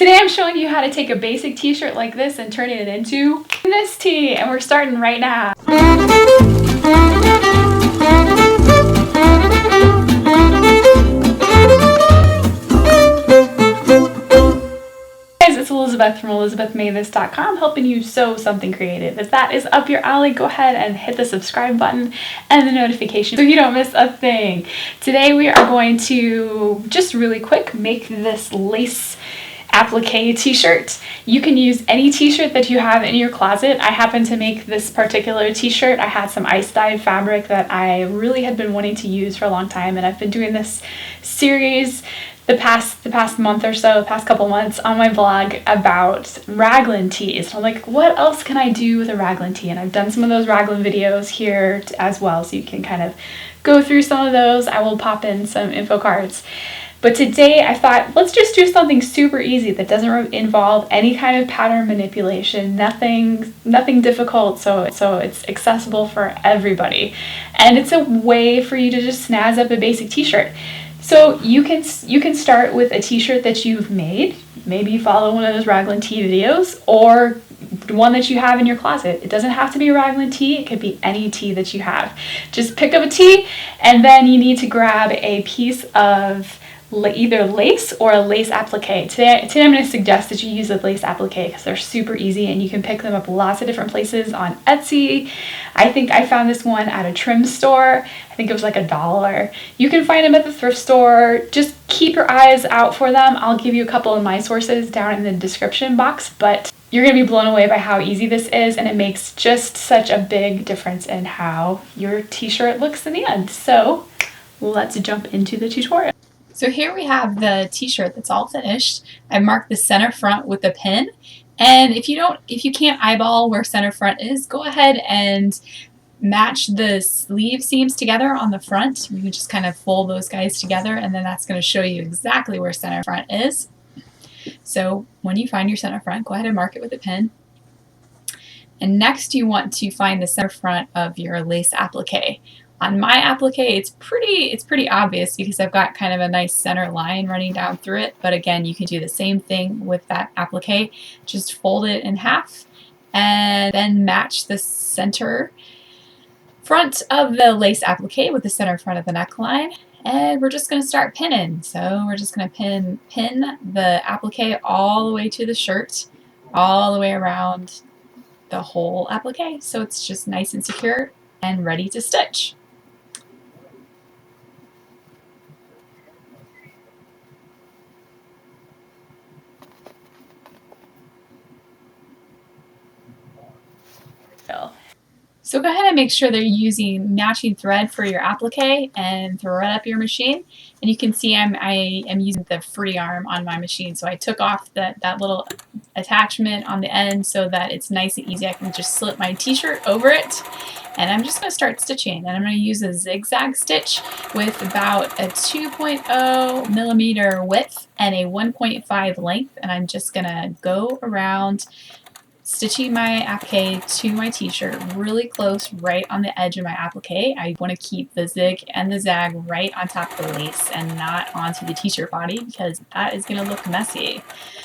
Today I'm showing you how to take a basic t-shirt like this and turn it into this tee, and we're starting right now. It's Elizabeth from ElizabethMadeThis.com, helping you sew something creative. If that is up your alley, go ahead and hit the subscribe button and the notification so you don't miss a thing. Today we are going to just really quick make this lace applique t-shirt. You can use any t-shirt that you have in your closet. I happen to make this particular t-shirt. I had some ice dyed fabric that I really had been wanting to use for a long time, and I've been doing this series the past month or so, the past couple months on my blog about raglan tees. So I'm like, what else can I do with a raglan tee? And I've done some of those raglan videos here as well, so you can kind of go through some of those. I will pop in some info cards. But today I thought, let's just do something super easy that doesn't involve any kind of pattern manipulation, nothing difficult, so it's accessible for everybody. And it's a way for you to just snazz up a basic t-shirt. So you can start with a t-shirt that you've made. Maybe you follow one of those raglan tee videos, or one that you have in your closet. It doesn't have to be a raglan tee, it could be any tee that you have. Just pick up a tee, and then you need to grab a piece of either lace or a lace applique. Today I'm going to suggest that you use a lace applique because they're super easy and you can pick them up lots of different places on Etsy. I think I found this one at a trim store. I think it was like $1. You can find them at the thrift store. Just keep your eyes out for them. I'll give you a couple of my sources down in the description box, but you're going to be blown away by how easy this is, and it makes just such a big difference in how your t-shirt looks in the end. So let's jump into the tutorial. So here we have the t-shirt that's all finished. I marked the center front with a pin, and if you can't eyeball where center front is, go ahead and match the sleeve seams together on the front. You can just kind of fold those guys together, and then that's going to show you exactly where center front is. So when you find your center front, go ahead and mark it with a pin. And next you want to find the center front of your lace applique. On my applique, it's pretty obvious because I've got kind of a nice center line running down through it. But again, you can do the same thing with that applique. Just fold it in half and then match the center front of the lace applique with the center front of the neckline. And we're just going to start pinning. So we're just going to pin the applique all the way to the shirt, all the way around the whole applique. So it's just nice and secure and ready to stitch. So go ahead and make sure that you're using matching thread for your applique and thread up your machine. And you can see I am using the free arm on my machine. So I took off that little attachment on the end so that it's nice and easy. I can just slip my t-shirt over it. And I'm just going to start stitching. And I'm going to use a zigzag stitch with about a 2.0 millimeter width and a 1.5 length. And I'm just going to go around stitching my applique to my t-shirt really close right on the edge of my applique. I want to keep the zig and the zag right on top of the lace and not onto the t-shirt body because that is going to look messy.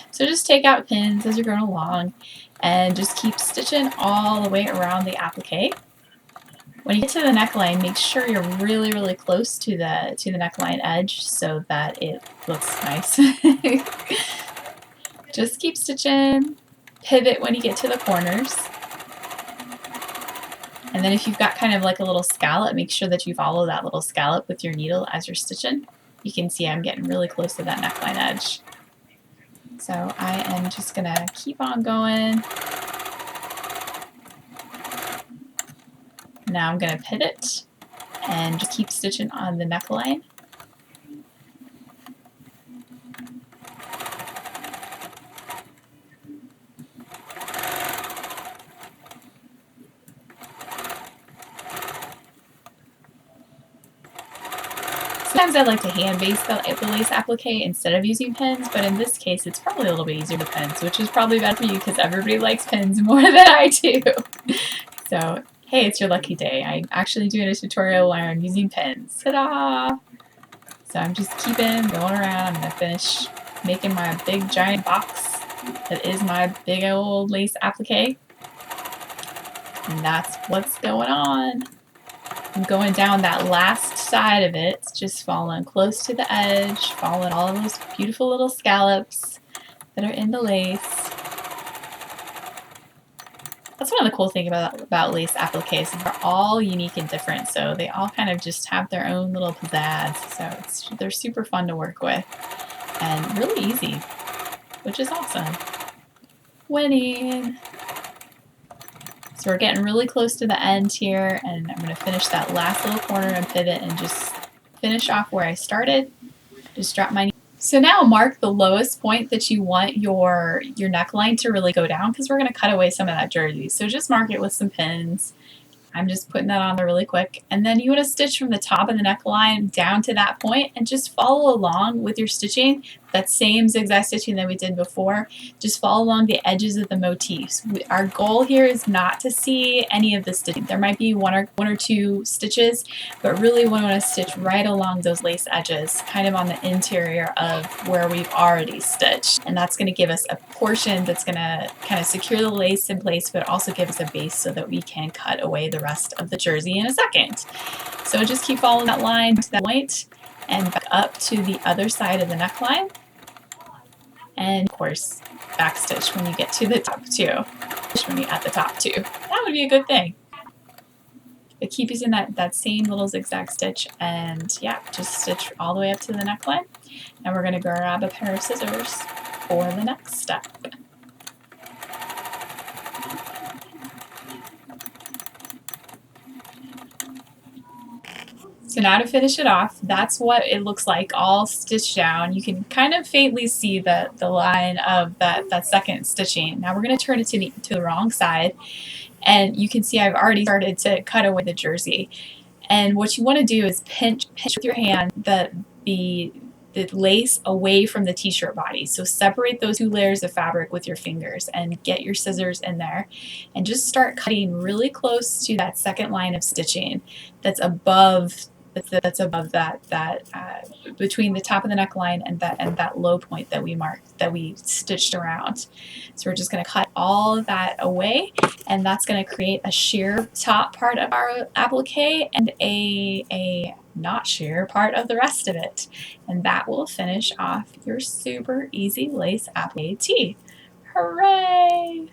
So just take out pins as you're going along and just keep stitching all the way around the applique. When you get to the neckline, make sure you're really close to the neckline edge so that it looks nice. Just keep stitching. Pivot when you get to the corners. And then if you've got kind of like a little scallop, make sure that you follow that little scallop with your needle as you're stitching. You can see I'm getting really close to that neckline edge. So I am just going to keep on going. Now I'm going to pivot and just keep stitching on the neckline. Sometimes I like to hand base the lace applique instead of using pins, but in this case it's probably a little bit easier with pins, which is probably better for you because everybody likes pins more than I do. So hey, it's your lucky day. I'm actually doing a tutorial where I'm using pins. Ta-da! So I'm just keeping going around. I'm going to finish making my big giant box. It is my big old lace applique. And that's what's going on. I'm going down that last side of it, just following close to the edge, following all of those beautiful little scallops that are in the lace. That's one of the cool things about lace appliques. They're all unique and different, so they all kind of just have their own little pizzazz. So they're super fun to work with and really easy, which is awesome. Winning! So we're getting really close to the end here, and I'm going to finish that last little corner and pivot and just finish off where I started. Just drop my knee. So now mark the lowest point that you want your neckline to really go down, because we're going to cut away some of that jersey. So just mark it with some pins. I'm just putting that on there really quick. And then you want to stitch from the top of the neckline down to that point and just follow along with your stitching. That same zigzag stitching that we did before. Just follow along the edges of the motifs. Our goal here is not to see any of the stitching. There might be one or two stitches, but really we want to stitch right along those lace edges, kind of on the interior of where we've already stitched. And that's going to give us a portion that's going to kind of secure the lace in place, but also give us a base so that we can cut away the rest of the jersey in a second. So just keep following that line to that point and back up to the other side of the neckline. And of course, back stitch when you get to the top too. When you're at the top too. That would be a good thing. But keep using that same little zigzag stitch, and yeah, just stitch all the way up to the neckline. And we're going to grab a pair of scissors for the next step. So now to finish it off, that's what it looks like all stitched down. You can kind of faintly see the line of that second stitching. Now we're going to turn it to the wrong side, and you can see I've already started to cut away the jersey. And what you want to do is pinch with your hand the lace away from the t-shirt body. So separate those two layers of fabric with your fingers and get your scissors in there and just start cutting really close to that second line of stitching that's above that between the top of the neckline and that low point that we marked, that we stitched around. So we're just going to cut all of that away, and that's going to create a sheer top part of our applique and a not sheer part of the rest of it. And that will finish off your super easy lace applique tee. Hooray!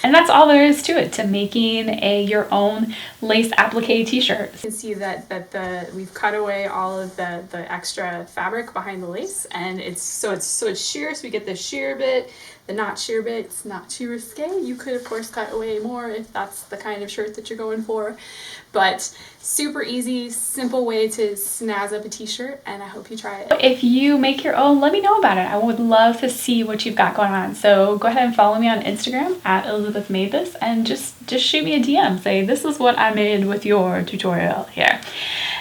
And that's all there is to it, to making your own lace applique t-shirt. You can see that we've cut away all of the extra fabric behind the lace, and it's sheer, so we get the sheer bit. The not sheer bit, it's not too risque. You could of course cut away more if that's the kind of shirt that you're going for, but super easy, simple way to snazz up a t-shirt, and I hope you try it. If you make your own, let me know about it. I would love to see what you've got going on. So go ahead and follow me on Instagram at Elizabeth Made This, and just shoot me a DM. Say, this is what I made with your tutorial here.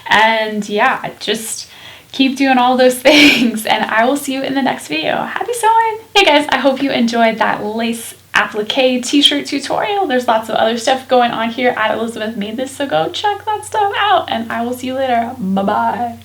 And yeah, just keep doing all those things, and I will see you in the next video. Happy sewing! Hey guys, I hope you enjoyed that lace applique t-shirt tutorial. There's lots of other stuff going on here at Elizabeth Made This, so go check that stuff out, and I will see you later. Bye-bye.